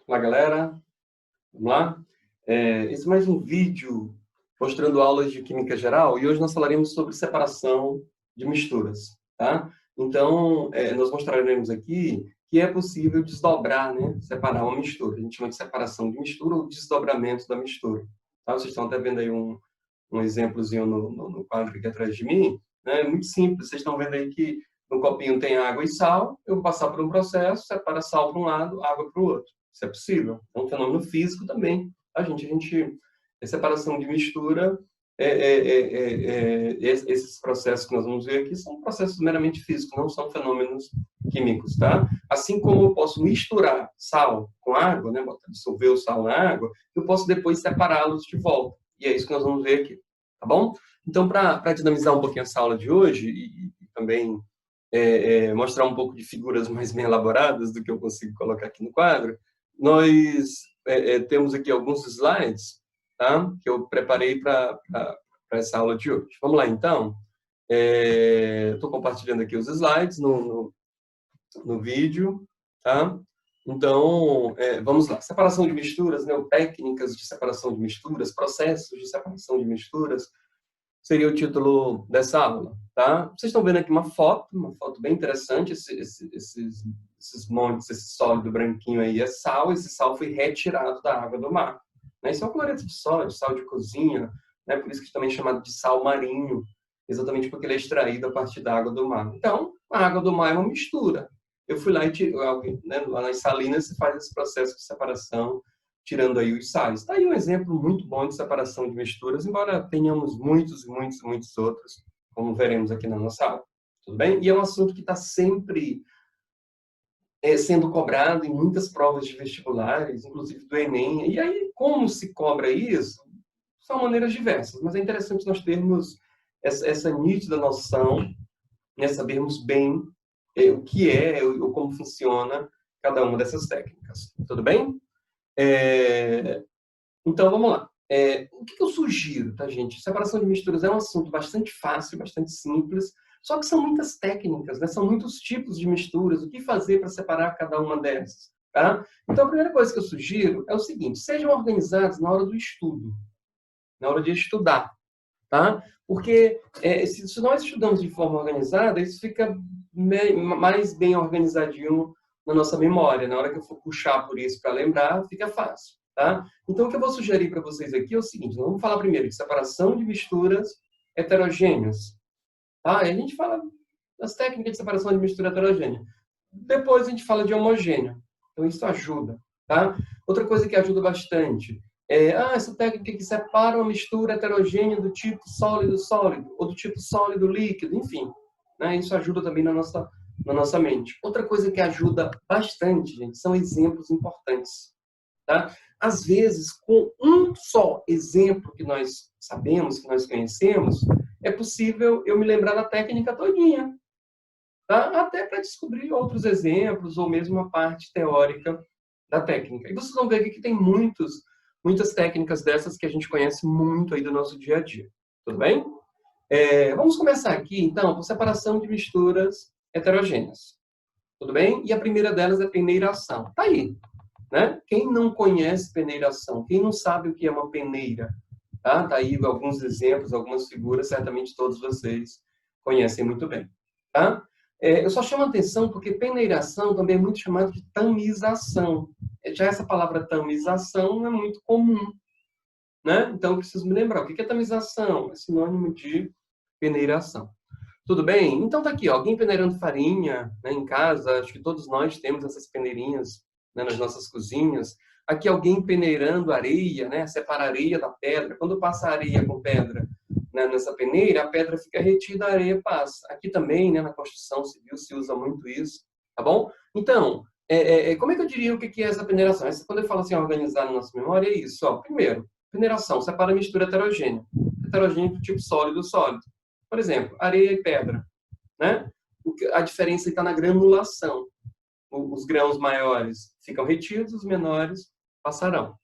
Olá, galera. Vamos lá? Esse é mais um vídeo mostrando aulas de Química Geral e hoje nós falaremos sobre separação de misturas, tá? Então, nós mostraremos aqui que é possível desdobrar, né? Separar uma mistura. A gente chama de separação de mistura ou desdobramento da mistura. Tá? Vocês estão até vendo aí um exemplozinho no quadro aqui atrás de mim, né? É muito simples. Vocês estão vendo aí que no copinho tem água e sal, eu vou passar por um processo, separa sal para um lado, água para o outro. Isso é possível. É um fenômeno físico também. A gente a separação de mistura, esses processos que nós vamos ver aqui são processos meramente físicos, não são fenômenos químicos, tá? Assim como eu posso misturar sal com água, né, dissolver o sal na água, eu posso depois separá-los de volta. E é isso que nós vamos ver aqui, tá bom? Então, para dinamizar um pouquinho essa aula de hoje e também mostrar um pouco de figuras mais bem elaboradas do que eu consigo colocar aqui no quadro, nós temos aqui alguns slides, tá? Que eu preparei para essa aula de hoje. Vamos lá, então. Estou compartilhando aqui os slides no vídeo, tá? Então, vamos lá. Separação de misturas, né? Técnicas de separação de misturas, processos de separação de misturas, seria o título dessa aula, tá? Vocês estão vendo aqui uma foto bem interessante, esses montes, esse sólido branquinho aí é sal, esse sal foi retirado da água do mar. Né? Isso é um cloreto de sódio, sal de cozinha, né? Por isso que também é chamado de sal marinho, exatamente porque ele é extraído a partir da água do mar. Então, a água do mar é uma mistura. Eu fui lá e né, lá nas salinas se faz esse processo de separação, tirando aí os sais. Está aí um exemplo muito bom de separação de misturas, embora tenhamos muitos outros, como veremos aqui na nossa aula. Tudo bem? E é um assunto que está sempre sendo cobrado em muitas provas de vestibulares, inclusive do Enem. E aí, como se cobra isso? São maneiras diversas, mas é interessante nós termos essa nítida noção, né, sabermos bem o que ou como funciona cada uma dessas técnicas. Tudo bem? Então, vamos lá. O que eu sugiro, tá, gente? Separação de misturas é um assunto bastante fácil, bastante simples, só que são muitas técnicas, né? São muitos tipos de misturas. O que fazer para separar cada uma dessas? Tá? Então, a primeira coisa que eu sugiro é o seguinte: sejam organizados na hora do estudo, na hora de estudar. Tá? Porque se nós estudamos de forma organizada, isso fica mais bem organizadinho na nossa memória. Na hora que eu for puxar por isso para lembrar, fica fácil. Tá? Então, o que eu vou sugerir para vocês aqui é o seguinte: vamos falar primeiro de separação de misturas heterogêneas. Tá? E a gente fala das técnicas de separação de mistura heterogênea. Depois a gente fala de homogênea. Então, isso ajuda. Tá? Outra coisa que ajuda bastante essa técnica que separa uma mistura heterogênea do tipo sólido-sólido, ou do tipo sólido-líquido, enfim. Né? Isso ajuda também na nossa mente. Outra coisa que ajuda bastante, gente, são exemplos importantes. Tá? Às vezes, com um só exemplo que nós sabemos, que nós conhecemos, é possível eu me lembrar da técnica todinha. Tá? Até para descobrir outros exemplos, ou mesmo a parte teórica da técnica. E vocês vão ver aqui que tem muitas técnicas dessas que a gente conhece muito aí do nosso dia a dia. Tudo bem? Vamos começar aqui, então, com separação de misturas heterogêneas. Tudo bem? E a primeira delas é peneiração. Tá aí. Né? Quem não conhece peneiração? Quem não sabe o que é uma peneira? Tá aí alguns exemplos, algumas figuras, certamente todos vocês conhecem muito bem. Tá? Eu só chamo a atenção porque peneiração também é muito chamado de tamização. Já essa palavra tamização é muito comum. Né? Então, eu preciso me lembrar. O que é tamização? É sinônimo de peneiração. Tudo bem? Então, tá aqui, ó, alguém peneirando farinha, né, em casa. Acho que todos nós temos essas peneirinhas, né, nas nossas cozinhas. Aqui, alguém peneirando areia, né, separa a areia da pedra. Quando passa a areia com pedra, né, nessa peneira, a pedra fica retida, a areia passa. Aqui também, né, na construção civil, se usa muito isso. Tá bom? Então, como é que eu diria o que é essa peneiração? Quando eu falo assim, organizar na nossa memória, é isso. Ó. Primeiro, peneiração, separa a mistura heterogênea. Heterogênea do tipo sólido-sólido. Por exemplo, areia e pedra. Né? A diferença está na granulação. Os grãos maiores ficam retidos, os menores passarão.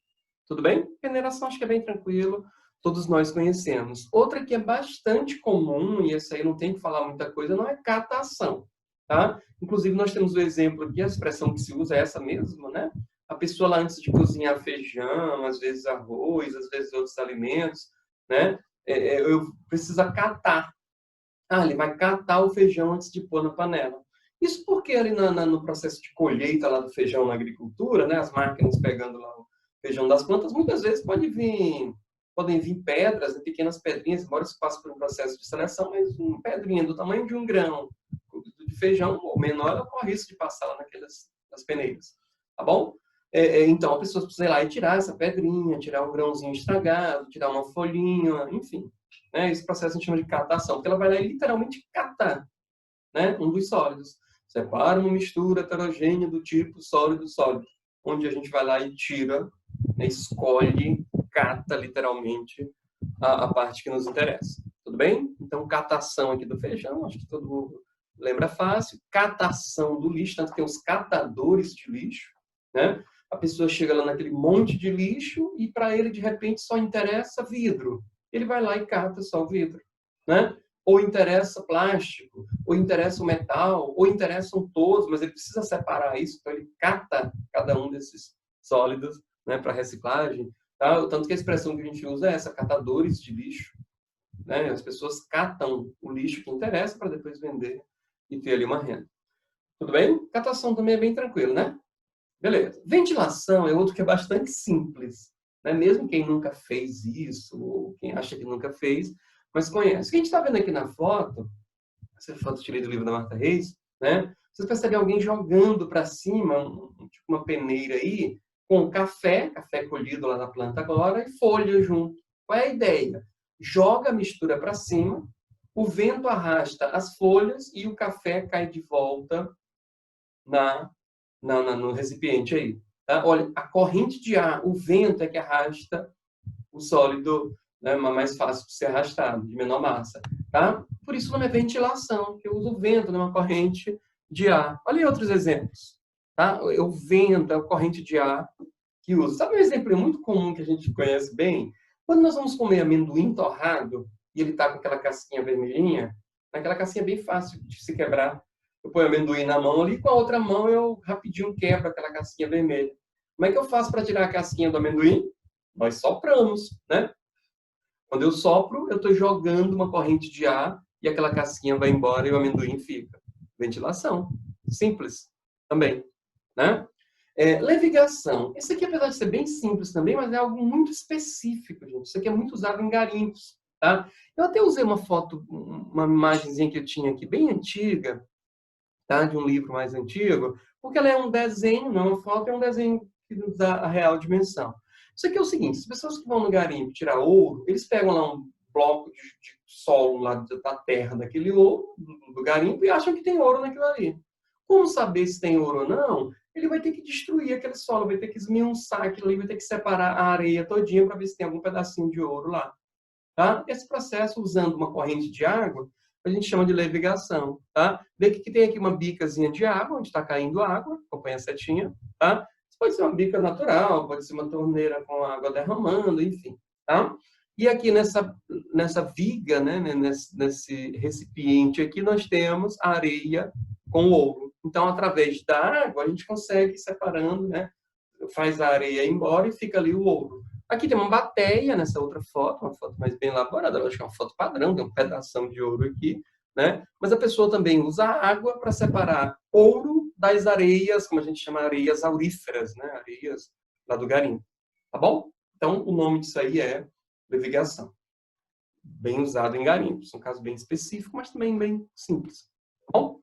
Tudo bem? Peneiração acho que é bem tranquilo, todos nós conhecemos. Outra que é bastante comum, e essa aí não tem que falar muita coisa, não é catação. Tá? Inclusive, nós temos o exemplo aqui, a expressão que se usa é essa mesma, né? A pessoa lá antes de cozinhar feijão, às vezes arroz, às vezes outros alimentos, né? Eu preciso catar. Ele vai catar o feijão antes de pôr na panela. Isso porque ali no processo de colheita lá do feijão na agricultura, né, as máquinas pegando lá o feijão das plantas, muitas vezes podem vir pedras, né, pequenas pedrinhas, embora isso passe por um processo de seleção, mas uma pedrinha do tamanho de um grão de feijão, ou menor, ela corre risco de passar lá nas peneiras. Tá bom? Então, a pessoa precisa ir lá e tirar essa pedrinha, tirar um grãozinho estragado, tirar uma folhinha, enfim. Né? Esse processo a gente chama de catação, porque ela vai lá e literalmente cata, né, um dos sólidos. Separa uma mistura heterogênea do tipo sólido-sólido, onde a gente vai lá e tira, né, escolhe, cata literalmente a parte que nos interessa. Tudo bem? Então, catação aqui do feijão, acho que todo mundo lembra fácil. Catação do lixo, tanto que tem os catadores de lixo, né? A pessoa chega lá naquele monte de lixo e para ele, de repente, só interessa vidro. Ele vai lá e cata só o vidro, né? Ou interessa plástico, ou interessa o metal, ou interessam todos, mas ele precisa separar isso, então ele cata cada um desses sólidos, né, para reciclagem. Tá? Tanto que a expressão que a gente usa é essa, catadores de lixo. Né? As pessoas catam o lixo que interessa para depois vender e ter ali uma renda. Tudo bem? Catação também é bem tranquilo, né? Beleza. Ventilação é outro que é bastante simples. Né? Mesmo quem nunca fez isso, ou quem acha que nunca fez, mas conhece. O que a gente está vendo aqui na foto, essa foto tirei do livro da Marta Reis, né? Vocês percebem alguém jogando para cima, tipo uma peneira aí, com café colhido lá da planta agora, e folha junto. Qual é a ideia? Joga a mistura para cima, o vento arrasta as folhas e o café cai de volta no recipiente aí. Tá? Olha, a corrente de ar, o vento é que arrasta o sólido, né, mais fácil de ser arrastado, de menor massa. Tá? Por isso o nome é ventilação, que eu uso o vento numa corrente de ar. Olha aí outros exemplos. Tá? O vento, a corrente de ar que uso. Sabe um exemplo muito comum que a gente conhece bem? Quando nós vamos comer amendoim torrado e ele está com aquela casquinha vermelhinha, aquela casquinha bem fácil de se quebrar. Eu ponho amendoim na mão ali, com a outra mão eu rapidinho quebro aquela casquinha vermelha. Como é que eu faço para tirar a casquinha do amendoim? Nós sopramos, né? Quando eu sopro, eu estou jogando uma corrente de ar e aquela casquinha vai embora e o amendoim fica. Ventilação. Simples também, né? Levigação. Esse aqui, apesar de ser bem simples também, mas é algo muito específico, gente. Isso aqui é muito usado em garimpos, tá? Eu até usei uma foto, uma imagenzinha que eu tinha aqui, bem antiga, tá? De um livro mais antigo, porque ela é um desenho, não é uma foto, é um desenho que nos dá a real dimensão. Isso aqui é o seguinte, as pessoas que vão no garimpo tirar ouro, eles pegam lá um bloco de solo lá da terra daquele ouro, do garimpo, e acham que tem ouro naquilo ali. Como saber se tem ouro ou não? Ele vai ter que destruir aquele solo, vai ter que esmiuçar aquilo ali, vai ter que separar a areia todinha para ver se tem algum pedacinho de ouro lá. Tá? Esse processo, usando uma corrente de água, a gente chama de levigação. Tá? Vê que tem aqui uma bicazinha de água, onde está caindo água, acompanha a setinha. Tá? Pode ser uma bica natural, pode ser uma torneira com água derramando, enfim. Tá? E aqui nessa viga, né, nesse recipiente aqui, nós temos a areia com ouro. Então, através da água, a gente consegue ir separando, né? Faz a areia ir embora e fica ali o ouro. Aqui tem uma bateia nessa outra foto, uma foto mais bem elaborada, acho que é uma foto padrão, tem um pedação de ouro aqui, né? Mas a pessoa também usa água para separar ouro das areias, como a gente chama, areias auríferas, né? Areias lá do garimpo. Tá bom? Então, o nome disso aí é levigação. Bem usado em garimpos, um caso bem específico, mas também bem simples. Tá bom?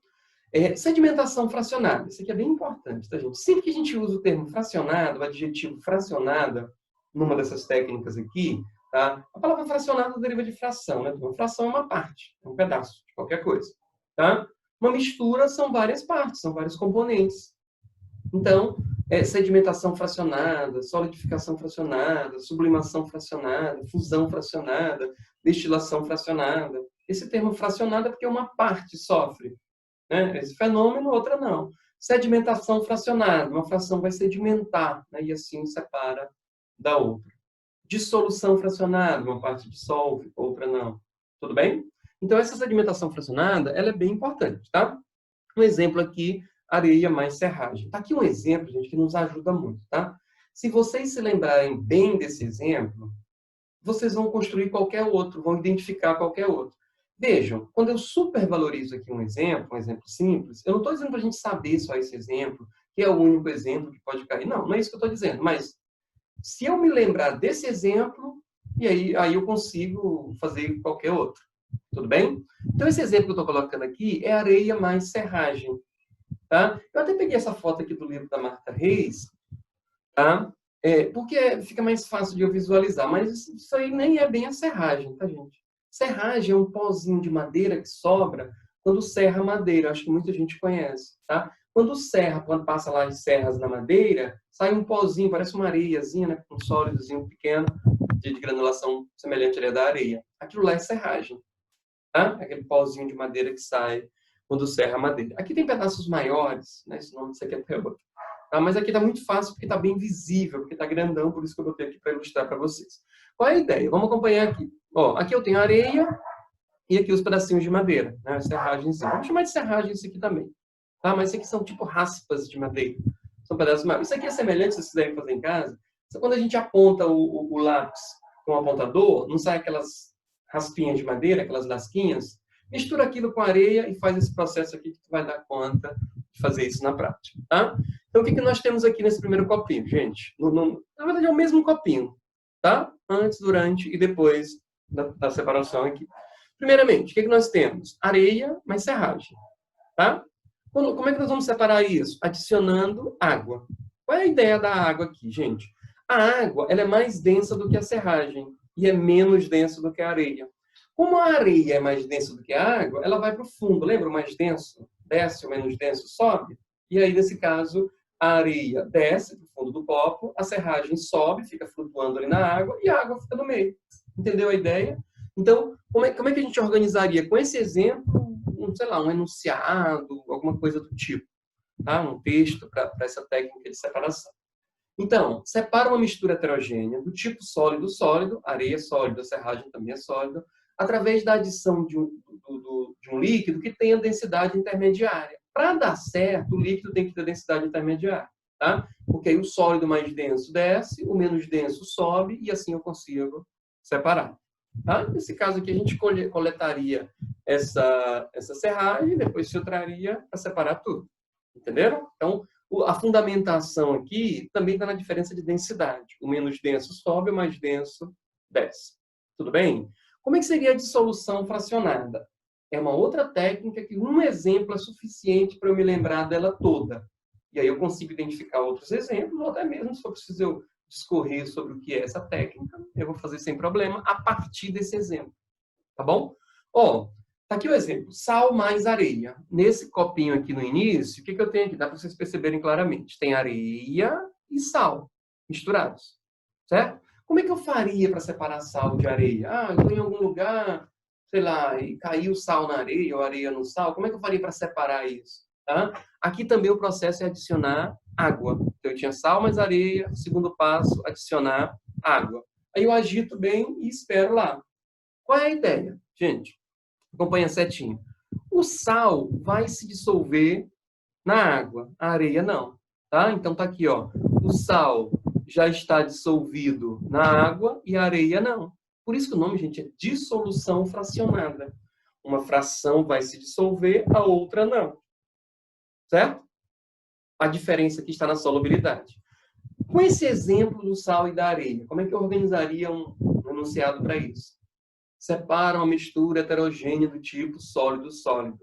Sedimentação fracionada. Isso aqui é bem importante, tá, gente? Sempre que a gente usa o termo fracionado, o adjetivo fracionada, numa dessas técnicas aqui, tá? A palavra fracionada deriva de fração, né? Uma fração é uma parte, é um pedaço de qualquer coisa, tá? Uma mistura são várias partes, são vários componentes. Então, sedimentação fracionada, solidificação fracionada, sublimação fracionada, fusão fracionada, destilação fracionada. Esse termo fracionada é porque uma parte sofre, né, esse fenômeno, outra não. Sedimentação fracionada, uma fração vai sedimentar, né, e assim separa da outra. Dissolução fracionada, uma parte dissolve, outra não. Tudo bem? Então, essa sedimentação fracionada, ela é bem importante, tá? Um exemplo aqui, areia mais serragem. Tá aqui um exemplo, gente, que nos ajuda muito, tá? Se vocês se lembrarem bem desse exemplo, vocês vão construir qualquer outro, vão identificar qualquer outro. Vejam, quando eu supervalorizo aqui um exemplo simples, eu não estou dizendo para a gente saber só esse exemplo, que é o único exemplo que pode cair. Não, não é isso que eu estou dizendo. Mas se eu me lembrar desse exemplo, e aí eu consigo fazer qualquer outro. Tudo bem? Então, esse exemplo que eu estou colocando aqui é areia mais serragem. Tá? Eu até peguei essa foto aqui do livro da Marta Reis, tá? Porque fica mais fácil de eu visualizar, mas isso aí nem é bem a serragem, tá, gente? Serragem é um pozinho de madeira que sobra quando serra a madeira, acho que muita gente conhece, tá? Quando passa lá as serras na madeira, sai um pozinho, parece uma areiazinha, né? Um sólidozinho pequeno, de granulação semelhante à da areia. Aquilo lá é serragem, tá? Aquele pozinho de madeira que sai quando serra a madeira. Aqui tem pedaços maiores, né? Esse nome disso aqui é até outro. Tá? Mas aqui está muito fácil porque está bem visível, porque está grandão, por isso que eu botei aqui para ilustrar para vocês. Qual é a ideia? Vamos acompanhar aqui. Ó, aqui eu tenho areia e aqui os pedacinhos de madeira, né? Serragens. Vamos chamar de serragem isso aqui também. Tá? Mas isso aqui são tipo raspas de madeira. São pedaços maiores. Isso aqui é semelhante, se vocês quiserem fazer em casa. Quando a gente aponta o lápis com o apontador, não sai aquelas raspinhas de madeira, aquelas lasquinhas? Mistura aquilo com areia e faz esse processo aqui que tu vai dar conta de fazer isso na prática. Tá? Então, o que nós temos aqui nesse primeiro copinho, gente? Na verdade, é o mesmo copinho, tá? Antes, durante e depois da separação aqui. Primeiramente, o que nós temos? Areia mais serragem, tá? Como é que nós vamos separar isso? Adicionando água. Qual é a ideia da água aqui, gente? A água, ela é mais densa do que a serragem e é menos densa do que a areia. Como a areia é mais densa do que a água, ela vai para o fundo. Lembra? O mais denso desce, o menos denso sobe. E aí, nesse caso, a areia desce para o fundo do copo, a serragem sobe, fica flutuando ali na água e a água fica no meio. Entendeu a ideia? Então, como é que a gente organizaria com esse exemplo, sei lá, um enunciado, alguma coisa do tipo, tá? Um texto para essa técnica de separação. Então, separa uma mistura heterogênea do tipo sólido-sólido, areia é sólida, serragem também é sólida, através da adição de um líquido que tenha densidade intermediária. Para dar certo, o líquido tem que ter densidade intermediária, tá? Porque aí o sólido mais denso desce, o menos denso sobe, e assim eu consigo separar. Tá? Nesse caso aqui, a gente coletaria essa serragem, depois filtraria para separar tudo. Entenderam? Então, a fundamentação aqui também está na diferença de densidade. O menos denso sobe, o mais denso desce. Tudo bem? Como é que seria a dissolução fracionada? É uma outra técnica que um exemplo é suficiente para eu me lembrar dela toda. E aí eu consigo identificar outros exemplos, ou até mesmo se for preciso eu discorrer sobre o que é essa técnica, eu vou fazer sem problema a partir desse exemplo. Tá bom? Ó, tá aqui o exemplo. Sal mais areia. Nesse copinho aqui no início, o que eu tenho aqui? Dá para vocês perceberem claramente. Tem areia e sal misturados. Certo? Como é que eu faria para separar sal de areia? Ah, eu estou em algum lugar, sei lá, e caiu sal na areia ou areia no sal. Como é que eu faria para separar isso? Tá? Aqui também o processo é adicionar água. Então, eu tinha sal mais areia. Segundo passo, adicionar água. Aí eu agito bem e espero lá. Qual é a ideia? Gente, acompanha a setinha. O sal vai se dissolver na água, a areia não. Tá? Então tá aqui, ó. O sal já está dissolvido na água e a areia não. Por isso que o nome, gente, é dissolução fracionada. Uma fração vai se dissolver, a outra não. Certo? A diferença aqui está na solubilidade. Com esse exemplo do sal e da areia, como é que eu organizaria um enunciado para isso? Separa uma mistura heterogênea do tipo sólido-sólido,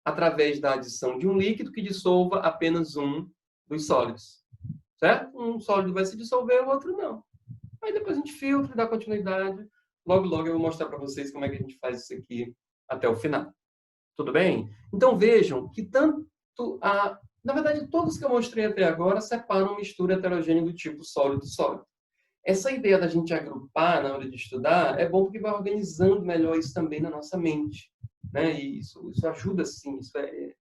através da adição de um líquido que dissolva apenas um dos sólidos. Certo? Um sólido vai se dissolver, o outro não. Aí depois a gente filtra e dá continuidade. Logo, logo eu vou mostrar para vocês como é que a gente faz isso aqui até o final. Tudo bem? Então vejam que na verdade, todos que eu mostrei até agora separam uma mistura heterogênea do tipo sólido-sólido. Essa ideia da gente agrupar na hora de estudar é bom porque vai organizando melhor isso também na nossa mente. Né? E isso ajuda, sim, isso é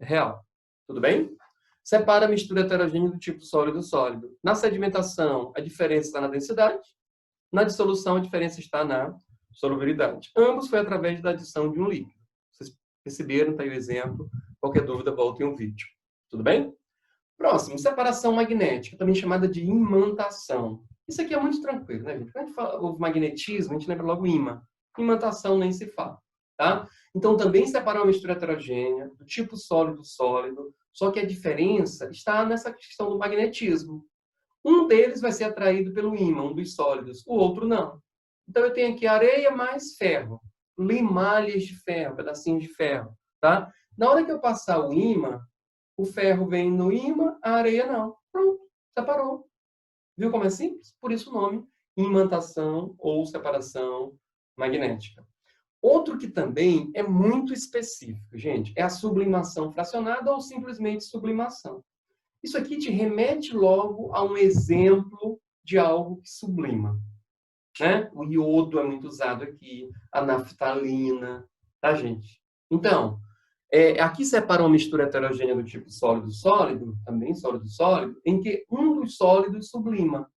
real. Tudo bem? Separa a mistura heterogênea do tipo sólido-sólido. Na sedimentação, a diferença está na densidade. Na dissolução, a diferença está na solubilidade. Ambos foi através da adição de um líquido. Vocês perceberam, está aí o exemplo. Qualquer dúvida, voltem um vídeo. Tudo bem? Próximo, separação magnética, também chamada de imantação. Isso aqui é muito tranquilo, né, gente? Quando a gente fala o magnetismo, a gente lembra logo imã. Imantação nem se fala, tá? Então, também separar uma mistura heterogênea, do tipo sólido-sólido, só que a diferença está nessa questão do magnetismo. Um deles vai ser atraído pelo ímã, um dos sólidos, o outro não. Então, eu tenho aqui areia mais ferro, limalhas de ferro, pedacinhos de ferro, tá? Na hora que eu passar o ímã, o ferro vem no ímã, a areia não. Pronto, separou. Viu como é simples? Por isso o nome imantação ou separação magnética. Outro que também é muito específico, gente, é a sublimação fracionada ou simplesmente sublimação. Isso aqui te remete logo a um exemplo de algo que sublima, né? O iodo é muito usado aqui, a naftalina, tá, gente? Então, aqui separa uma mistura heterogênea do tipo sólido-sólido, também sólido-sólido, em que um dos sólidos sublima.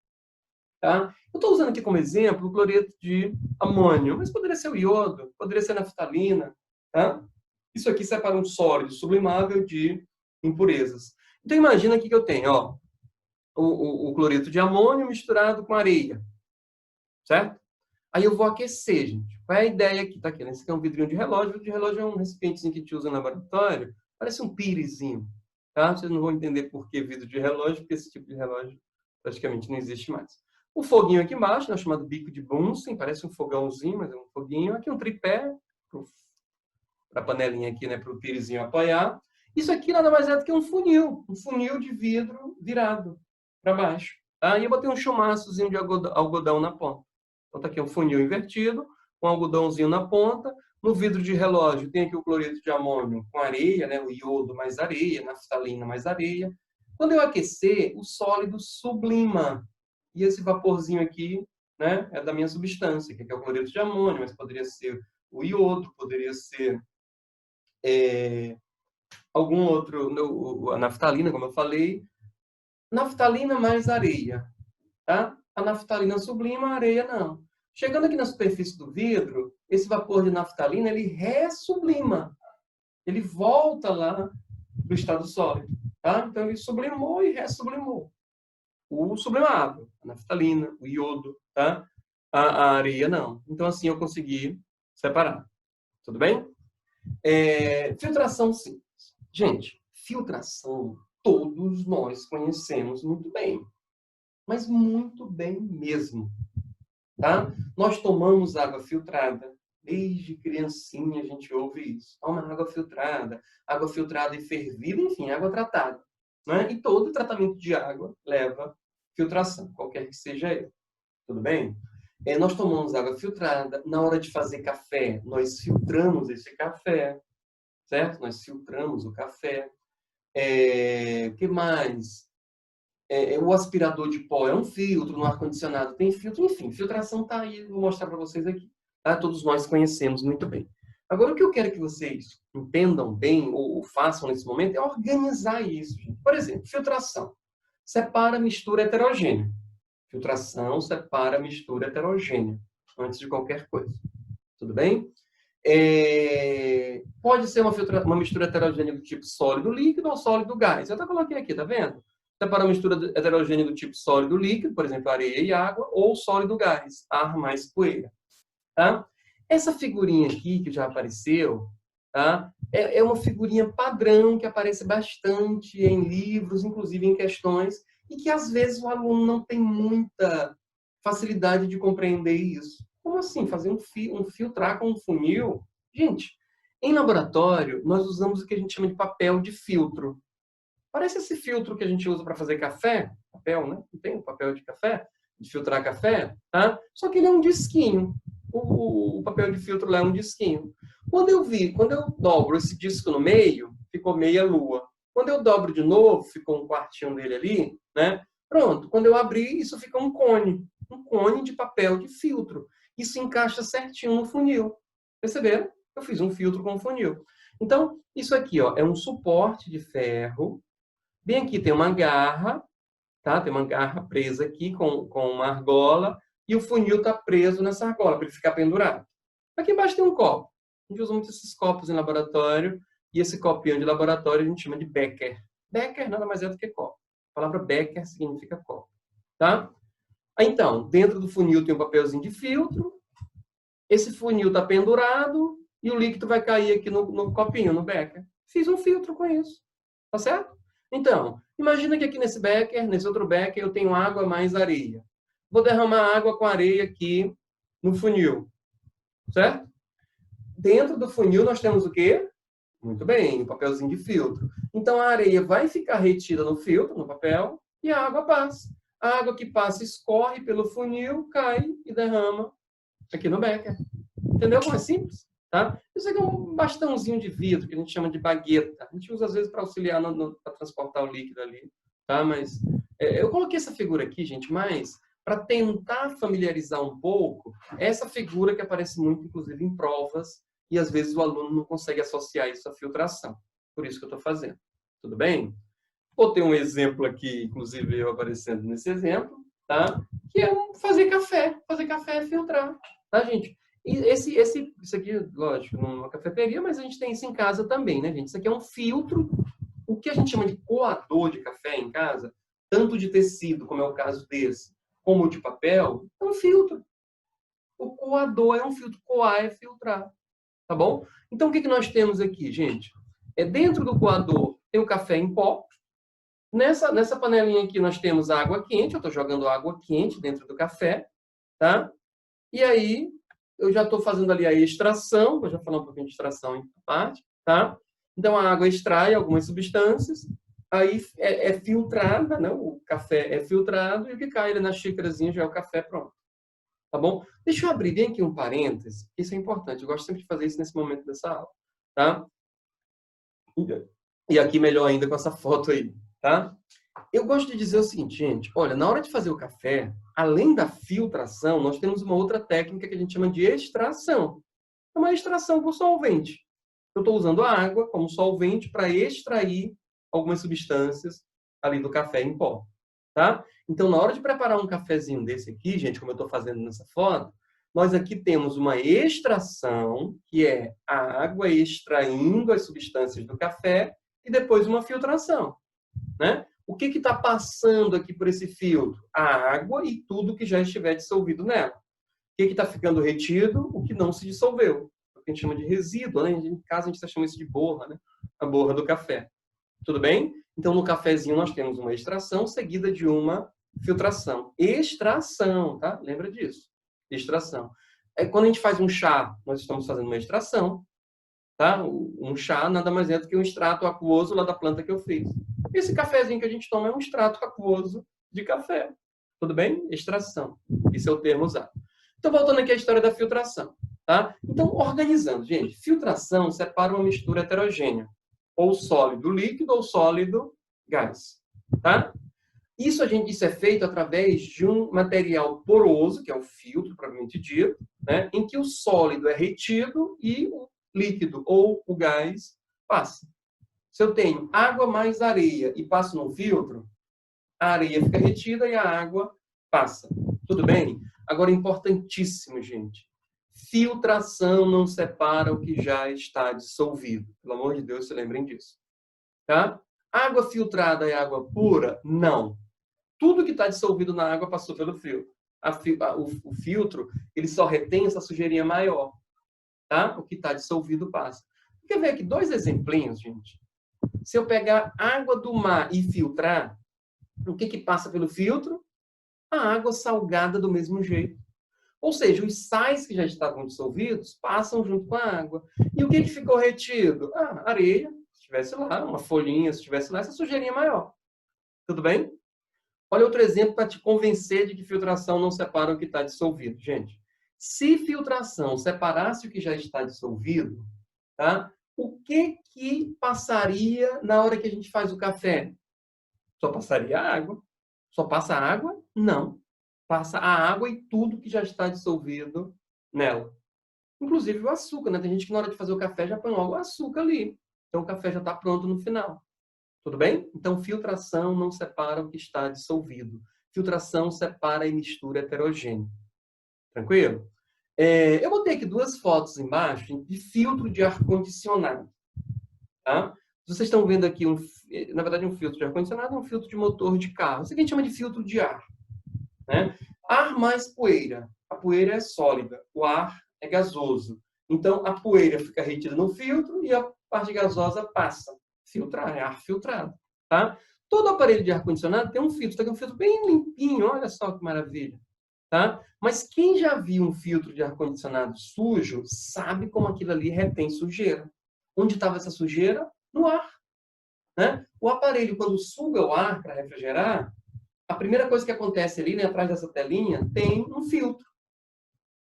Tá? Eu estou usando aqui como exemplo o cloreto de amônio, mas poderia ser o iodo, poderia ser a naftalina. Tá? Isso aqui separa um sólido sublimável de impurezas. Então, imagina aqui que eu tenho o cloreto de amônio misturado com areia. Certo? Aí eu vou aquecer, gente. Qual é a ideia aqui? Tá aqui, né? Esse aqui é um vidrinho de relógio. O vidro de relógio é um recipientezinho que a gente usa no laboratório. Parece um pirezinho. Tá? Vocês não vão entender por que vidro de relógio, porque esse tipo de relógio praticamente não existe mais. O foguinho aqui embaixo, né, chamado bico de Bunsen, parece um fogãozinho, mas é um foguinho. Aqui um tripé, para a panelinha aqui, né, para o pirezinho apoiar. Isso aqui nada mais é do que um funil de vidro virado para baixo. Tá? E eu botei um chumaçozinho de algodão na ponta. Então, tá aqui um funil invertido, com um algodãozinho na ponta. No vidro de relógio tem aqui o cloreto de amônio com areia, né? O iodo mais areia, naftalina mais areia. Quando eu aquecer, o sólido sublima. E esse vaporzinho aqui, né, é da minha substância, que aqui é o cloreto de amônio, mas poderia ser o iodo, poderia ser algum outro, a naftalina, como eu falei. Naftalina mais areia. Tá? A naftalina sublima, a areia não. Chegando aqui na superfície do vidro, esse vapor de naftalina, ele ressublima. Ele volta lá do estado sólido. Tá? Então, ele sublimou e ressublimou. O sublimável, a naftalina, o iodo, tá? A areia não. Então, assim, eu consegui separar. Tudo bem? Filtração simples. Gente, filtração todos nós conhecemos muito bem. Mas muito bem mesmo. Tá? Nós tomamos água filtrada. Desde criancinha a gente ouve isso. Toma água filtrada e fervida, enfim, água tratada. Né? E todo tratamento de água leva filtração, qualquer que seja ele. Tudo bem? Nós tomamos água filtrada. Na hora de fazer café, nós filtramos esse café. Certo? Nós filtramos o café. O que mais? O aspirador de pó é um filtro, no ar-condicionado tem filtro, enfim, filtração está aí, vou mostrar para vocês aqui. Tá? Todos nós conhecemos muito bem. Agora, o que eu quero que vocês entendam bem ou façam nesse momento é organizar isso. Gente. Por exemplo, filtração. Separa mistura heterogênea. Filtração separa mistura heterogênea, antes de qualquer coisa. Tudo bem? Pode ser uma mistura heterogênea do tipo sólido líquido ou sólido gás. Eu até coloquei aqui, tá vendo? Separa uma mistura heterogênea do tipo sólido líquido, por exemplo, areia e água, ou sólido gás, ar mais poeira. Tá? Essa figurinha aqui, que já apareceu, tá? É uma figurinha padrão que aparece bastante em livros, inclusive em questões, e que às vezes o aluno não tem muita facilidade de compreender isso. Como assim? Fazer filtrar com um funil? Gente, em laboratório, nós usamos o que a gente chama de papel de filtro. Parece esse filtro que a gente usa para fazer café, papel, né? Não tem um papel de café, de filtrar café, tá? Só que ele é um disquinho. O papel de filtro lá é um disquinho. Quando eu dobro esse disco no meio, ficou meia lua. Quando eu dobro de novo, ficou um quartinho dele ali, né? Pronto. Quando eu abrir, isso fica um cone de papel de filtro. Isso encaixa certinho no funil. Perceberam? Eu fiz um filtro com funil. Então, isso aqui, ó, é um suporte de ferro. Bem aqui tem uma garra, tá? Tem uma garra presa aqui com uma argola e o funil está preso nessa argola para ele ficar pendurado. Aqui embaixo tem um copo. A gente usa muito esses copos em laboratório e esse copinho de laboratório a gente chama de Becker. Becker nada mais é do que copo. A palavra Becker significa copo. Tá? Então, dentro do funil tem um papelzinho de filtro. Esse funil está pendurado e o líquido vai cair aqui no copinho, no becker. Fiz um filtro com isso. Tá certo? Então, imagina que aqui nesse becker, nesse outro becker, eu tenho água mais areia. Vou derramar água com areia aqui no funil. Certo? Dentro do funil nós temos o quê? Muito bem, um papelzinho de filtro. Então, a areia vai ficar retida no filtro, no papel, e a água passa. A água que passa escorre pelo funil, cai e derrama aqui no becker. Entendeu como é simples? Tá? Isso aqui é um bastãozinho de vidro, que a gente chama de bagueta. A gente usa, às vezes, para auxiliar para transportar o líquido ali. Tá? Mas eu coloquei essa figura aqui, gente, mais para tentar familiarizar um pouco essa figura que aparece muito, inclusive, em provas, e às vezes o aluno não consegue associar isso à filtração. Por isso que eu estou fazendo. Tudo bem? Vou ter um exemplo aqui, inclusive eu aparecendo nesse exemplo, tá? Que é fazer café. Fazer café é filtrar, tá, gente? E isso aqui, lógico, numa cafeteria, mas a gente tem isso em casa também, né, gente? Isso aqui é um filtro. O que a gente chama de coador de café em casa, tanto de tecido, como é o caso desse, como de papel, é um filtro. O coador é um filtro. Coar é filtrar. Tá bom? Então, o que nós temos aqui, gente? Dentro do coador tem o café em pó. Nessa panelinha aqui nós temos água quente. Eu estou jogando água quente dentro do café. Tá? E aí, eu já estou fazendo ali a extração. Vou já falar um pouquinho de extração em parte. Tá? Então, a água extrai algumas substâncias. Aí é filtrada, né? O café é filtrado. E o que cai ali na xícarazinha já é o café pronto. Tá bom? Deixa eu abrir bem aqui um parêntese. Isso é importante. Eu gosto sempre de fazer isso nesse momento dessa aula. Tá? E aqui melhor ainda com essa foto aí. Tá? Eu gosto de dizer o seguinte, gente. Olha, na hora de fazer o café, além da filtração, nós temos uma outra técnica que a gente chama de extração. É uma extração por solvente. Eu estou usando a água como solvente para extrair algumas substâncias ali do café em pó. Tá? Então, na hora de preparar um cafezinho desse aqui, gente, como eu estou fazendo nessa foto, nós aqui temos uma extração, que é a água extraindo as substâncias do café, e depois uma filtração. Né? O que está passando aqui por esse filtro? A água e tudo que já estiver dissolvido nela. O que está ficando retido? O que não se dissolveu. O que a gente chama de resíduo. Né? Em casa, a gente chama isso de borra, né? A borra do café. Tudo bem? Então, no cafezinho, nós temos uma extração seguida de uma filtração. Extração, tá? Lembra disso. Extração. Quando a gente faz um chá, nós estamos fazendo uma extração. Tá? Um chá nada mais é do que um extrato aquoso lá da planta que eu fiz. Esse cafezinho que a gente toma é um extrato aquoso de café. Tudo bem? Extração. Esse é o termo usado. Então, voltando aqui à história da filtração. Tá? Então, organizando. Gente, filtração separa uma mistura heterogênea. Ou sólido líquido ou sólido gás. Tá? Isso é feito através de um material poroso, que é o filtro, propriamente dito, né? Em que o sólido é retido e o líquido ou o gás passa. Se eu tenho água mais areia e passo no filtro, a areia fica retida e a água passa. Tudo bem? Agora, importantíssimo, gente. Filtração não separa o que já está dissolvido. Pelo amor de Deus, se lembrem disso. Tá? Água filtrada é água pura? Não. Tudo que está dissolvido na água passou pelo filtro. O filtro, ele só retém essa sujeirinha maior. Tá? O que está dissolvido passa. Quer ver aqui dois exemplinhos, gente? Se eu pegar água do mar e filtrar, o que passa pelo filtro? A água salgada do mesmo jeito. Ou seja, os sais que já estavam dissolvidos passam junto com a água. E o que ficou retido? Areia, se estivesse lá, uma folhinha, se estivesse lá, essa sujeirinha maior. Tudo bem? Olha outro exemplo para te convencer de que filtração não separa o que está dissolvido. Gente, se filtração separasse o que já está dissolvido, tá? O que passaria na hora que a gente faz o café? Só passaria água. Só passa água? Não. Passa a água e tudo que já está dissolvido nela. Inclusive o açúcar, né? Tem gente que na hora de fazer o café já põe logo o açúcar ali. Então o café já está pronto no final. Tudo bem? Então filtração não separa o que está dissolvido. Filtração separa e mistura heterogêneo. Tranquilo? Eu botei aqui duas fotos embaixo de filtro de ar-condicionado. Tá? Vocês estão vendo aqui na verdade, um filtro de ar-condicionado é um filtro de motor de carro. Isso aqui a gente chama de filtro de ar, né? Ar mais poeira. A poeira é sólida, o ar é gasoso. Então, a poeira fica retida no filtro e a parte gasosa passa. Filtrar, é ar filtrado, tá? Todo aparelho de ar-condicionado tem um filtro. Está aqui um filtro bem limpinho, olha só que maravilha. Tá? Mas quem já viu um filtro de ar-condicionado sujo, sabe como aquilo ali retém sujeira. Onde estava essa sujeira? No ar. Né? O aparelho, quando suga o ar para refrigerar, a primeira coisa que acontece ali, né, atrás dessa telinha, tem um filtro.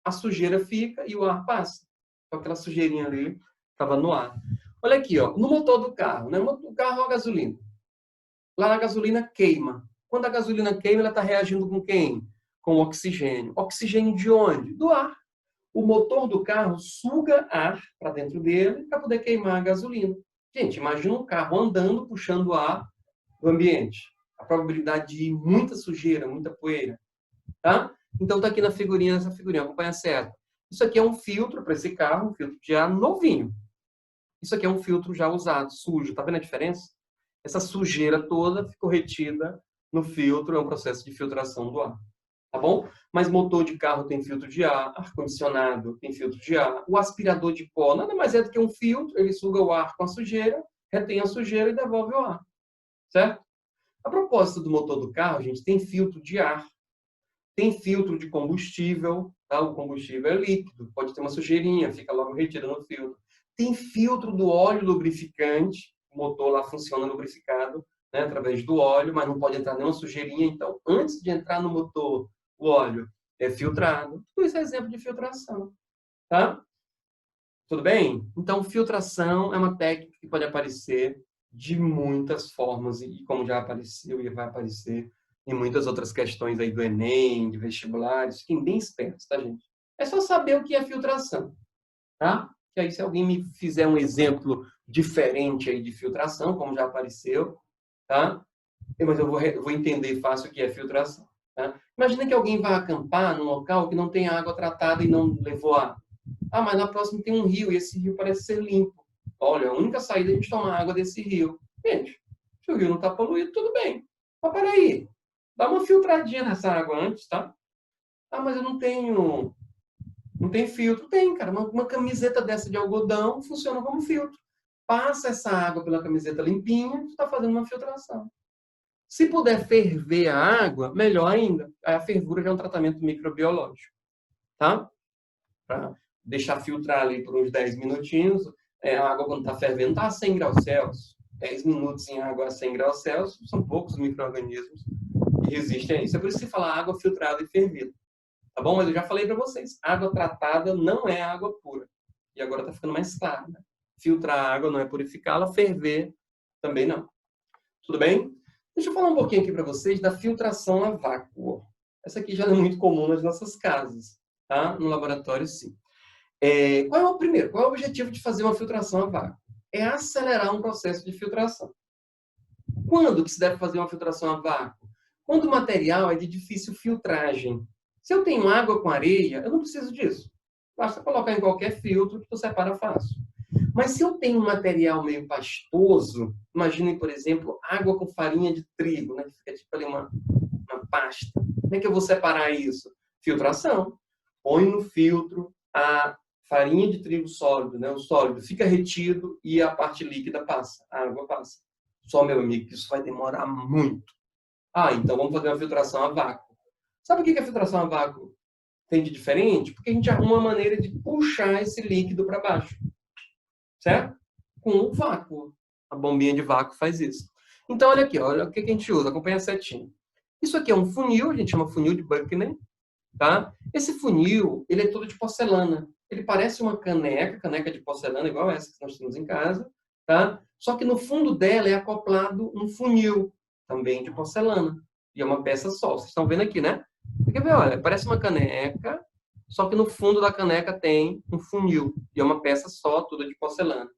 A sujeira fica e o ar passa. Então, aquela sujeirinha ali estava no ar. Olha aqui, ó, no motor do carro. Né? O carro é a gasolina. Lá na gasolina queima. Quando a gasolina queima, ela está reagindo com quem? Com oxigênio. Oxigênio de onde? Do ar. O motor do carro suga ar para dentro dele para poder queimar a gasolina. Gente, imagina um carro andando, puxando ar do ambiente. A probabilidade de muita sujeira, muita poeira. Tá? Então, está aqui na figurinha, nessa figurinha, acompanha certo. Isso aqui é um filtro para esse carro, um filtro de ar novinho. Isso aqui é um filtro já usado, sujo. Tá vendo a diferença? Essa sujeira toda ficou retida no filtro, é um processo de filtração do ar. Tá bom? Mas motor de carro tem filtro de ar, ar-condicionado tem filtro de ar, o aspirador de pó nada mais é do que um filtro, ele suga o ar com a sujeira, retém a sujeira e devolve o ar. Certo? A propósito do motor do carro, gente, tem filtro de ar, tem filtro de combustível, tá? O combustível é líquido, pode ter uma sujeirinha, fica logo retida no filtro. Tem filtro do óleo lubrificante, o motor lá funciona lubrificado, né, através do óleo, mas não pode entrar nenhuma sujeirinha, então antes de entrar no motor, o óleo é filtrado. Tudo isso é exemplo de filtração, tá? Tudo bem? Então, filtração é uma técnica que pode aparecer de muitas formas e como já apareceu e vai aparecer em muitas outras questões aí do Enem, de vestibulares. Fiquem bem espertos, tá, gente? É só saber o que é filtração, tá? Que aí, se alguém me fizer um exemplo diferente aí de filtração, como já apareceu, tá? Mas eu vou entender fácil o que é filtração. Tá? Imagina que alguém vai acampar num local que não tem água tratada e não levou água. Ah, mas na próxima tem um rio e esse rio parece ser limpo. Olha, a única saída é a gente tomar água desse rio. Gente, se o rio não está poluído, tudo bem. Mas peraí, dá uma filtradinha nessa água antes, tá? Ah, mas eu não tenho filtro. Tem, cara. Uma camiseta dessa de algodão funciona como filtro. Passa essa água pela camiseta limpinha, tu está fazendo uma filtração. Se puder ferver a água, melhor ainda. A fervura já é um tratamento microbiológico, tá? Para deixar filtrar ali por uns 10 minutinhos. A água, quando está fervendo, está a 100 graus Celsius. 10 minutos em água a 100 graus Celsius, são poucos micro-organismos que resistem a isso. É por isso que se fala água filtrada e fervida. Tá bom? Mas eu já falei para vocês, água tratada não é água pura. E agora está ficando mais claro, né? Filtrar a água não é purificá-la, ferver também não. Tudo bem? Deixa eu falar um pouquinho aqui para vocês da filtração a vácuo. Essa aqui já não é muito comum nas nossas casas, tá? No laboratório, sim. Qual é o primeiro? Qual é o objetivo de fazer uma filtração a vácuo? É acelerar um processo de filtração. Quando que se deve fazer uma filtração a vácuo? Quando o material é de difícil filtragem. Se eu tenho água com areia, eu não preciso disso. Basta colocar em qualquer filtro que tu separa fácil. Mas se eu tenho um material meio pastoso, imaginem, por exemplo, água com farinha de trigo, né? Que fica tipo ali uma pasta. Como é que eu vou separar isso? Filtração. Põe no filtro a farinha de trigo sólido, né? O sólido fica retido e a parte líquida passa, a água passa. Só, meu amigo, que isso vai demorar muito. Então vamos fazer uma filtração a vácuo. Sabe o que a filtração a vácuo tem de diferente? Porque a gente arruma uma maneira de puxar esse líquido para baixo. Certo? Com o vácuo. A bombinha de vácuo faz isso. Então, olha aqui, olha o que a gente usa. Acompanha a setinha. Isso aqui é um funil, a gente chama funil de Buckner. Tá? Esse funil, ele é todo de porcelana. Ele parece uma caneca de porcelana, igual essa que nós temos em casa. Tá? Só que no fundo dela é acoplado um funil, também de porcelana. E é uma peça só. Vocês estão vendo aqui, né? Quer ver? Olha, parece uma caneca, só que no fundo da caneca tem um funil. E é uma peça só, toda de porcelana.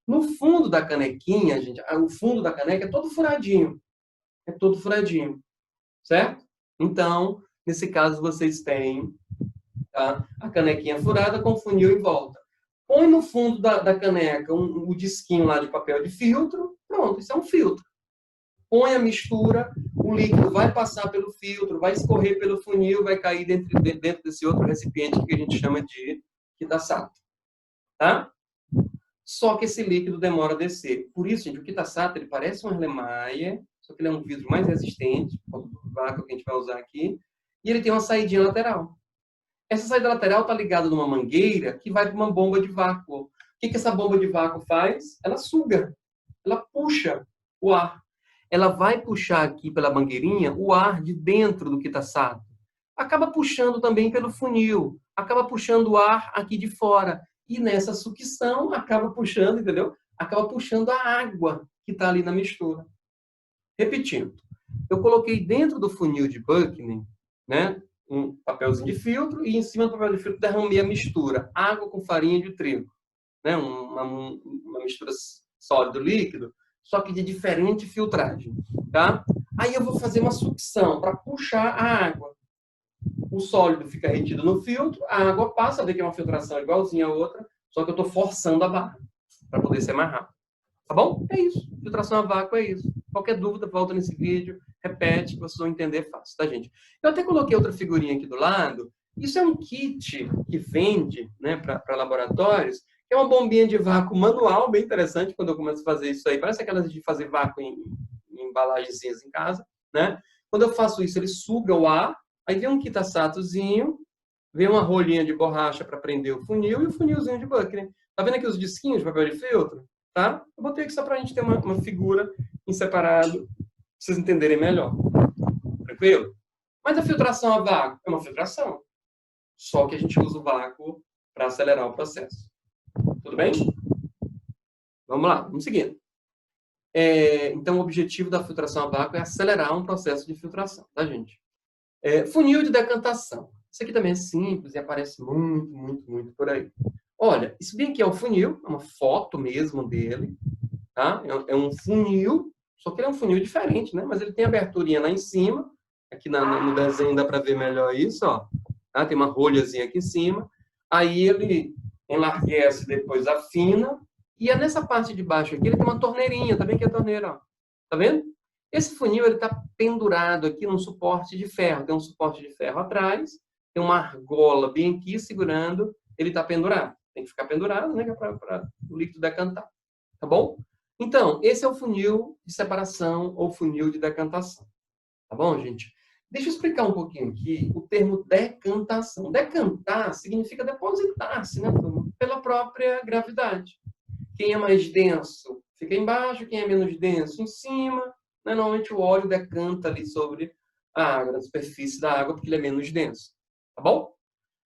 No fundo da canequinha, gente, o fundo da caneca é todo furadinho. É todo furadinho. Certo? Então, nesse caso, vocês têm, tá, a canequinha furada com o funil em volta. Põe no fundo da caneca o disquinho lá de papel de filtro. Pronto, isso é um filtro. põe a mistura, o líquido vai passar pelo filtro, vai escorrer pelo funil, vai cair dentro desse outro recipiente que a gente chama de Kitasato. Tá? Só que esse líquido demora a descer. Por isso, gente, o Kitasato, ele parece um Erlenmeyer, só que ele é um vidro mais resistente, o vácuo que a gente vai usar aqui, e ele tem uma saídinha lateral. Essa saída lateral está ligada numa mangueira que vai para uma bomba de vácuo. O que essa bomba de vácuo faz? Ela suga, ela puxa o ar. Ela vai puxar aqui pela mangueirinha o ar de dentro do Kitasato. Acaba puxando também pelo funil, acaba puxando o ar aqui de fora. E nessa sucção, acaba puxando, entendeu? Acaba puxando a água que está ali na mistura. Repetindo, eu coloquei dentro do funil de Buckney, né, um papelzinho de filtro e em cima do papel de filtro derramei a mistura, água com farinha de trigo, né, uma mistura sólido-líquido, só que de diferente filtragem, tá? Aí eu vou fazer uma sucção para puxar a água. O sólido fica retido no filtro, a água passa, vê que é uma filtração igualzinha a outra, só que eu estou forçando a barra para poder ser mais rápido. Tá bom? É isso. Filtração a vácuo é isso. Qualquer dúvida, volta nesse vídeo, repete, que vocês vão entender fácil, tá, gente? Eu até coloquei outra figurinha aqui do lado. Isso é um kit que vende, né, para laboratórios, que é uma bombinha de vácuo manual, bem interessante quando eu começo a fazer isso aí. Parece aquelas de fazer vácuo em embalagenzinhas em casa, né? Quando eu faço isso, ele suga o ar, aí vem um Kitasatozinho, vem uma rolinha de borracha para prender o funil e o funilzinho de Buckney. Tá vendo aqui os disquinhos de papel de filtro? Tá? Eu botei aqui só para a gente ter uma figura em separado, para vocês entenderem melhor. Tranquilo? Mas a filtração a vácuo é uma filtração. Só que a gente usa o vácuo para acelerar o processo. Tudo bem? Vamos lá, vamos seguindo. Então, o objetivo da filtração a vácuo é acelerar um processo de filtração, tá, gente? Funil de decantação. Isso aqui também é simples e aparece muito, muito, muito por aí. Olha, isso bem aqui é o funil, é uma foto mesmo dele, tá? É um funil, só que ele é um funil diferente, né? Mas ele tem aberturinha lá em cima, aqui no desenho dá para ver melhor isso, ó. Tá? Tem uma rolhazinha aqui em cima, aí ele enlarguece, depois afina, e é nessa parte de baixo aqui ele tem uma torneirinha, tá vendo que é a torneira, ó. Tá vendo? Esse funil ele está pendurado aqui num suporte de ferro, tem um suporte de ferro atrás, tem uma argola bem aqui segurando, ele está pendurado. Tem que ficar pendurado, né, para o líquido decantar. Tá bom? Então, esse é o funil de separação ou funil de decantação. Tá bom, gente? Deixa eu explicar um pouquinho aqui o termo decantação. Decantar significa depositar-se, né, pela própria gravidade. Quem é mais denso fica embaixo, quem é menos denso em cima. Né? Normalmente o óleo decanta ali sobre a água, na superfície da água, porque ele é menos denso. Tá bom?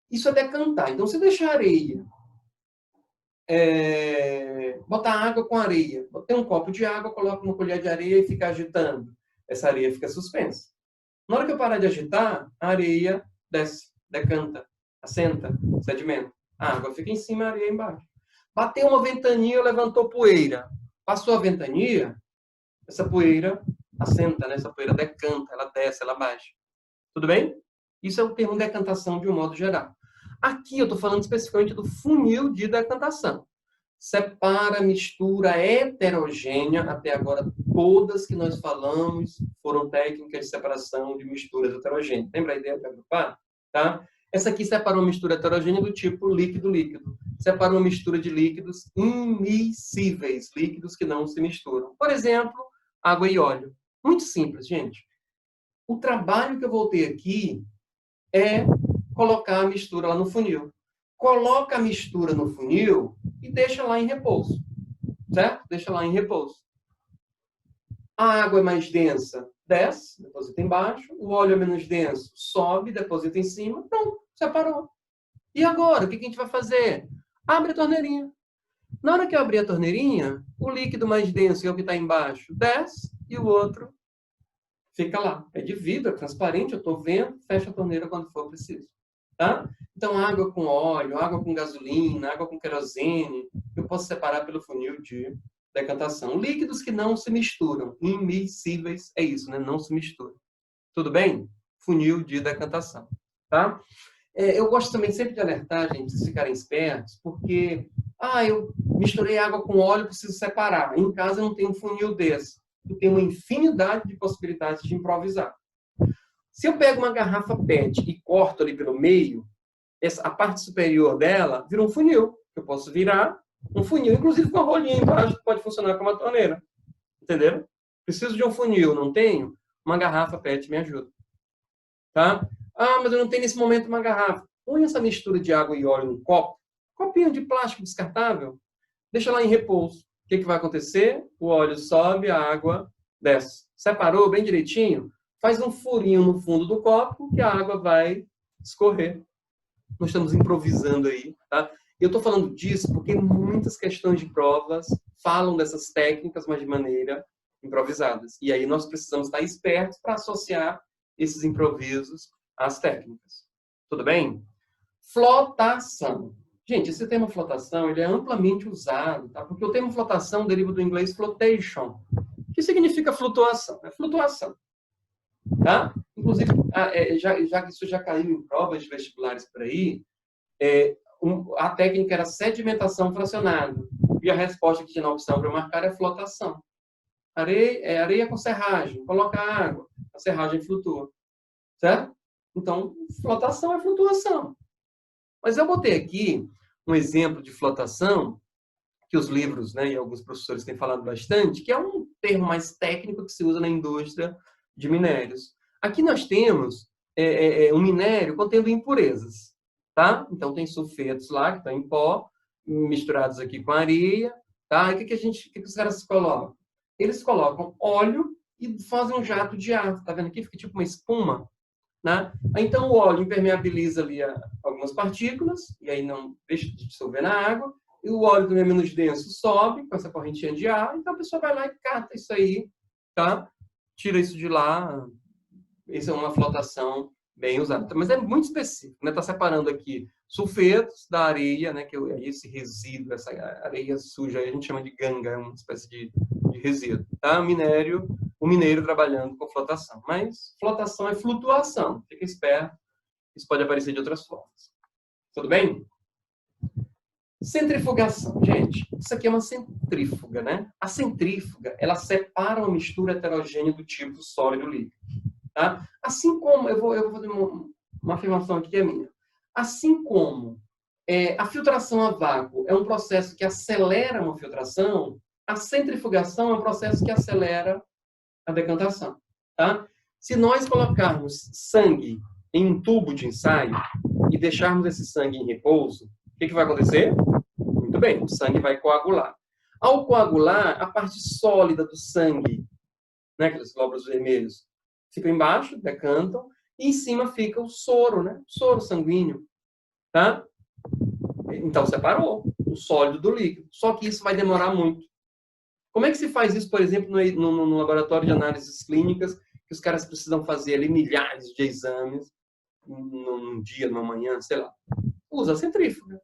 Isso é decantar. Então, se deixar areia, botar água com areia. Tem um copo de água, coloca uma colher de areia e fica agitando. Essa areia fica suspensa. Na hora que eu parar de agitar, a areia desce, decanta, assenta, sedimenta. A água fica em cima, a areia embaixo. Bateu uma ventania, levantou poeira. Passou a ventania, essa poeira assenta, né? Essa poeira decanta, ela desce, ela baixa. Tudo bem? Isso é o termo decantação de um modo geral. Aqui eu estou falando especificamente do funil de decantação. Separa a mistura heterogênea. Até agora, todas que nós falamos foram técnicas de separação de misturas heterogêneas. Lembra a ideia de agrupar? Tá? Essa aqui separa uma mistura heterogênea do tipo líquido-líquido. Separa uma mistura de líquidos immiscíveis, líquidos que não se misturam. Por exemplo, água e óleo. Muito simples, gente. O trabalho que eu vou ter aqui é colocar a mistura lá no funil. Coloca a mistura no funil e deixa lá em repouso. Certo? Deixa lá em repouso. A água é mais densa, desce, deposita embaixo. O óleo é menos denso, sobe, deposita em cima. Pronto, separou. E agora, o que a gente vai fazer? Abre a torneirinha. Na hora que eu abrir a torneirinha, o líquido mais denso, que é o que está embaixo, desce e o outro fica lá. É de vidro, é transparente, eu estou vendo, fecha a torneira quando for preciso. Tá? Então, água com óleo, água com gasolina, água com querosene, eu posso separar pelo funil de decantação. Líquidos que não se misturam, immiscíveis, é isso, né? Não se misturam. Tudo bem? Funil de decantação. Tá? Eu gosto também sempre de alertar, gente, vocês ficarem espertos, porque eu misturei água com óleo, preciso separar. Em casa eu não tenho um funil desse. tu tem uma infinidade de possibilidades de improvisar. Se eu pego uma garrafa PET e corto ali pelo meio, a parte superior dela vira um funil. Eu posso virar um funil, inclusive com a rolinha embaixo, que pode funcionar como uma torneira. Entenderam? Preciso de um funil, não tenho? Uma garrafa PET me ajuda. Tá? Ah, mas eu não tenho nesse momento uma garrafa. Põe essa mistura de água e óleo num copo, copinho de plástico descartável, deixa lá em repouso. O que vai acontecer? O óleo sobe, a água desce. Separou bem direitinho? Faz um furinho no fundo do copo que a água vai escorrer. Nós estamos improvisando aí, tá? Eu estou falando disso porque muitas questões de provas falam dessas técnicas, mas de maneira improvisadas. E aí nós precisamos estar espertos para associar esses improvisos às técnicas. Tudo bem? Flotação. Gente, esse termo flotação ele é amplamente usado, tá? Porque o termo flotação deriva do inglês flotation, que significa flutuação. É flutuação. Tá? Inclusive, já que isso já caiu em provas de vestibulares por aí, a técnica era sedimentação fracionada. E a resposta que tinha na opção para marcar é flotação. Areia com serragem. Coloca água, a serragem flutua. Certo? Então, flotação é flutuação. Mas eu botei aqui um exemplo de flotação, que os livros, né, e alguns professores têm falado bastante, que é um termo mais técnico que se usa na indústria de minérios. Aqui nós temos um minério contendo impurezas. Tá? Então, tem sulfetos lá, que estão em pó, misturados aqui com areia. Tá? E o que os caras colocam? Eles colocam óleo e fazem um jato de ar. Tá vendo aqui? Fica tipo uma espuma. Né? Então, o óleo impermeabiliza ali algumas partículas, e aí não deixa de dissolver na água, e o óleo também é menos denso, sobe com essa correntinha de ar, então a pessoa vai lá e cata isso aí, tá? Tira isso de lá. Isso é uma flotação bem usada. Mas é muito específico, né? Tá separando aqui sulfetos da areia, né? Que é esse resíduo, essa areia suja, a gente chama de ganga, é uma espécie de resíduo. Tá? O mineiro trabalhando com flotação. Mas flotação é flutuação. Fica esperto. Isso pode aparecer de outras formas. Tudo bem? Centrifugação. Gente, isso aqui é uma centrífuga, né? A centrífuga, ela separa uma mistura heterogênea do tipo sólido-líquido. Tá? Assim como, eu vou fazer uma afirmação aqui que é minha. Assim como a filtração a vácuo é um processo que acelera uma filtração, a centrifugação é um processo que acelera a decantação. Tá? Se nós colocarmos sangue em um tubo de ensaio e deixarmos esse sangue em repouso, o que vai acontecer? Muito bem, o sangue vai coagular. Ao coagular, a parte sólida do sangue, né, aqueles glóbulos vermelhos, ficam embaixo, decantam, e em cima fica o soro, né? O soro sanguíneo. Tá? Então, separou o sólido do líquido. Só que isso vai demorar muito. Como é que se faz isso, por exemplo, no laboratório de análises clínicas, que os caras precisam fazer ali milhares de exames num dia, numa manhã, sei lá? Usa a centrífuga.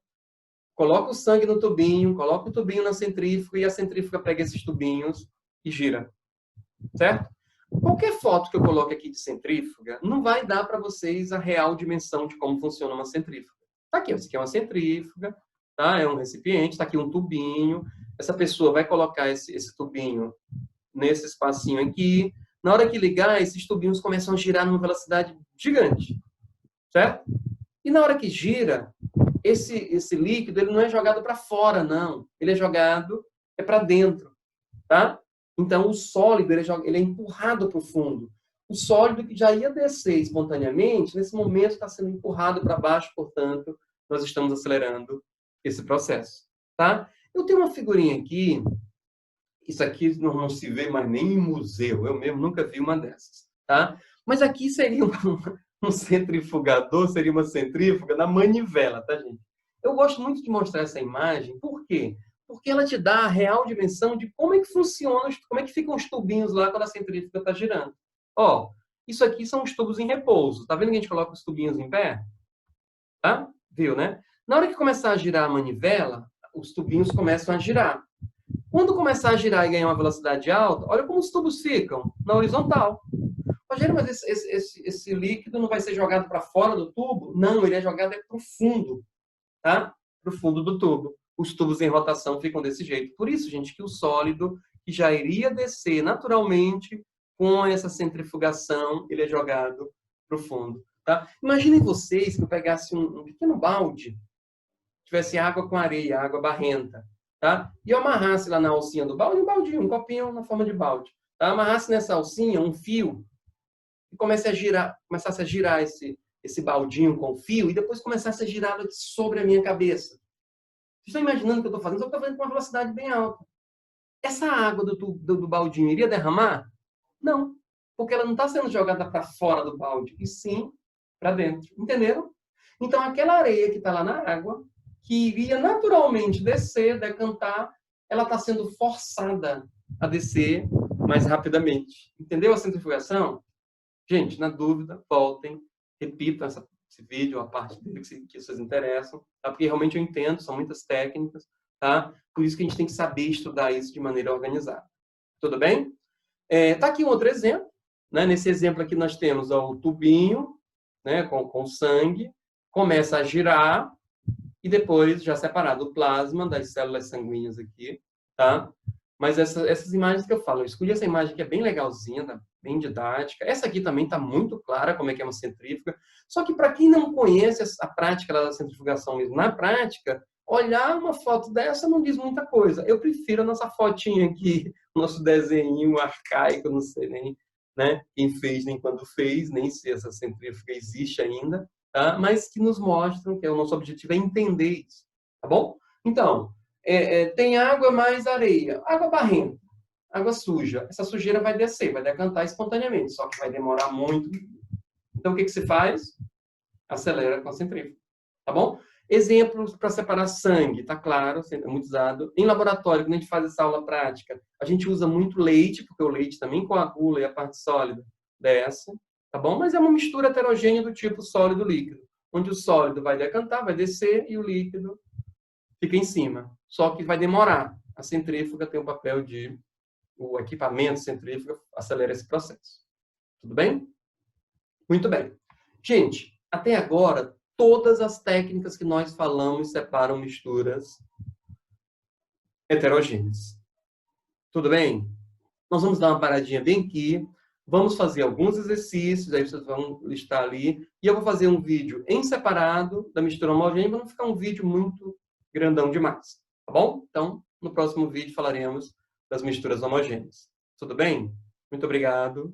Coloca o sangue no tubinho, coloca o tubinho na centrífuga e a centrífuga pega esses tubinhos e gira. Certo? Qualquer foto que eu coloque aqui de centrífuga não vai dar para vocês a real dimensão de como funciona uma centrífuga. Tá aqui, isso aqui é uma centrífuga, tá? É um recipiente, está aqui um tubinho. Essa pessoa vai colocar esse tubinho nesse espacinho aqui. Na hora que ligar, esses tubinhos começam a girar numa velocidade gigante, certo? E na hora que gira, esse líquido ele não é jogado para fora, não. Ele é jogado para dentro, tá? Então, o sólido ele é empurrado para o fundo. O sólido que já ia descer espontaneamente, nesse momento está sendo empurrado para baixo, portanto, nós estamos acelerando esse processo. Tá? Eu tenho uma figurinha aqui, isso aqui não se vê mais nem em museu, eu mesmo nunca vi uma dessas. Tá? Mas aqui seria um centrifugador, seria uma centrífuga na manivela, tá, gente? Eu gosto muito de mostrar essa imagem, por quê? Porque ela te dá a real dimensão de como é que funciona, como é que ficam os tubinhos lá quando a centrífuga está girando. Ó, isso aqui são os tubos em repouso. Tá vendo que a gente coloca os tubinhos em pé? Tá? Viu, né? Na hora que começar a girar a manivela, os tubinhos começam a girar. Quando começar a girar e ganhar uma velocidade alta, olha como os tubos ficam na horizontal. Rogério, mas esse líquido não vai ser jogado para fora do tubo? Não, ele é jogado para o fundo. Tá? Para o fundo do tubo. Os tubos em rotação ficam desse jeito. Por isso, gente, que o sólido que já iria descer naturalmente, com essa centrifugação, ele é jogado para o fundo. Tá? Imaginem vocês que eu pegasse um pequeno balde, tivesse água com areia, água barrenta, tá? E eu amarrasse lá na alcinha do balde, um baldinho, um copinho na forma de balde. Tá? Amarrasse nessa alcinha um fio e começasse a girar esse baldinho com fio e depois começasse a girá-lo sobre a minha cabeça. Vocês estão imaginando o que eu estou fazendo? Eu estou fazendo com uma velocidade bem alta. Essa água do baldinho iria derramar? Não, porque ela não está sendo jogada para fora do balde, e sim para dentro. Entenderam? Então, aquela areia que está lá na água, que iria naturalmente descer, decantar, ela está sendo forçada a descer mais rapidamente. Entendeu a centrifugação? Gente, na dúvida, voltem, repitam esse vídeo, a parte dele que vocês interessam, tá? Porque realmente eu entendo, são muitas técnicas, tá? Por isso que a gente tem que saber estudar isso de maneira organizada. Tudo bem? Tá aqui um outro exemplo, né? Nesse exemplo aqui nós temos o tubinho, né, com sangue, começa a girar e depois já separado o plasma das células sanguíneas aqui, tá? Mas essas imagens que eu falo, eu escolhi essa imagem que é bem legalzinha, tá? Bem didática. Essa aqui também está muito clara como é que é uma centrífuga. Só que para quem não conhece a prática da centrifugação mesmo, na prática, olhar uma foto dessa não diz muita coisa. Eu prefiro a nossa fotinha aqui, o nosso desenho arcaico, não sei nem, né, quem fez, nem quando fez, nem se essa centrífuga existe ainda, tá? Mas que nos mostram que o nosso objetivo é entender isso, tá bom? Então, tem água mais areia, água barrenta, água suja. Essa sujeira vai descer, vai decantar espontaneamente, só que vai demorar muito. Então, o que se faz? Acelera com a centrífuga, tá bom? Exemplos para separar sangue, tá claro, é muito usado. Em laboratório, quando a gente faz essa aula prática, a gente usa muito leite, porque o leite também coagula e a parte sólida desce, tá bom? Mas é uma mistura heterogênea do tipo sólido-líquido, onde o sólido vai decantar, vai descer e o líquido fica em cima. Só que vai demorar. A centrífuga tem o papel de... O equipamento centrífuga acelera esse processo. Tudo bem? Muito bem. Gente, até agora, todas as técnicas que nós falamos separam misturas heterogêneas. Tudo bem? Nós vamos dar uma paradinha bem aqui. Vamos fazer alguns exercícios, aí vocês vão listar ali. E eu vou fazer um vídeo em separado da mistura homogênea, para não ficar um vídeo muito grandão demais. Tá bom? Então, no próximo vídeo falaremos das misturas homogêneas. Tudo bem? Muito obrigado.